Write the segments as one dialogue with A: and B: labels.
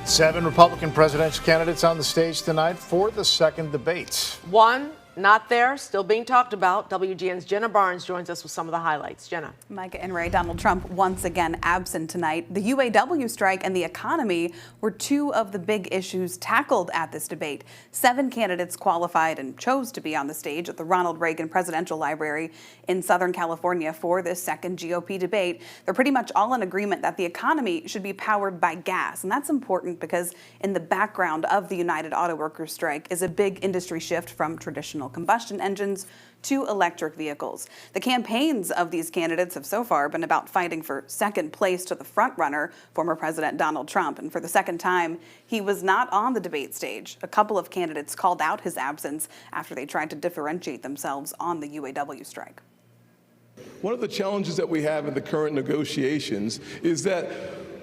A: 7 Republican presidential candidates on the stage tonight for the second debate.
B: One not there, still being talked about. WGN's Jenna Barnes joins us with some of the highlights. Jenna.
C: Micah and Ray, Donald Trump once again absent tonight. The UAW strike and the economy were two of the big issues tackled at this debate. 7 candidates qualified and chose to be on the stage at the Ronald Reagan Presidential Library in Southern California for this second GOP debate. They're pretty much all in agreement that the economy should be powered by gas. And that's important because in the background of the United Auto Workers strike is a big industry shift from traditional combustion engines to electric vehicles. The campaigns of these candidates have so far been about fighting for second place to the frontrunner, former President Donald Trump. And for the second time, he was not on the debate stage. A couple of candidates called out his absence after they tried to differentiate themselves on the UAW strike.
D: One of the challenges that we have in the current negotiations is that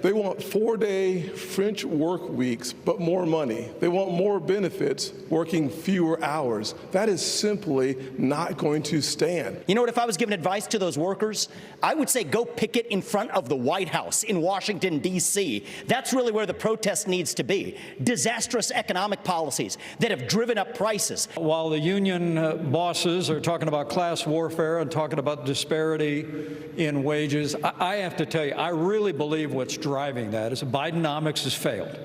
D: they want 4-day French work weeks, but more money. They want more benefits, working fewer hours. That is simply not going to stand.
E: You know what, if I was giving advice to those workers, I would say go picket in front of the White House in Washington, D.C. That's really where the protest needs to be. Disastrous economic policies that have driven up prices.
F: While the union bosses are talking about class warfare and talking about disparity in wages, I have to tell you, I really believe what's driving that is Bidenomics has failed.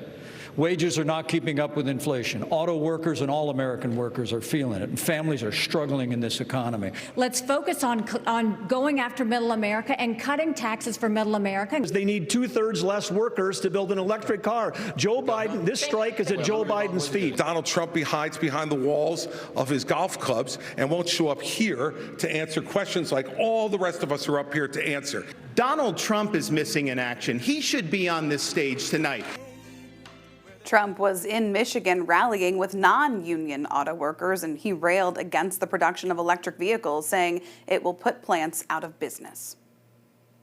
F: Wages are not keeping up with inflation. Auto workers and all American workers are feeling it, and families are struggling in this economy.
G: Let's focus on going after middle America and cutting taxes for middle America.
H: They need 2/3 less workers to build an electric car. Joe Biden, this strike is at Joe Biden's feet.
I: Donald Trump hides behind the walls of his golf clubs and won't show up here to answer questions like all the rest of us are up here to answer.
J: Donald Trump is missing in action. He should be on this stage tonight.
C: Trump was in Michigan rallying with non-union auto workers, and he railed against the production of electric vehicles, saying it will put plants out of business.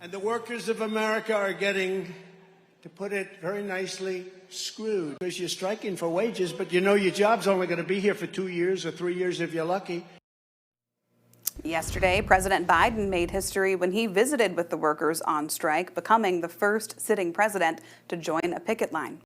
K: And the workers of America are getting, to put it very nicely, screwed. Because you're striking for wages, but you know your job's only going to be here for 2 years or 3 years if you're lucky.
C: Yesterday, President Biden made history when he visited with the workers on strike, becoming the first sitting president to join a picket line.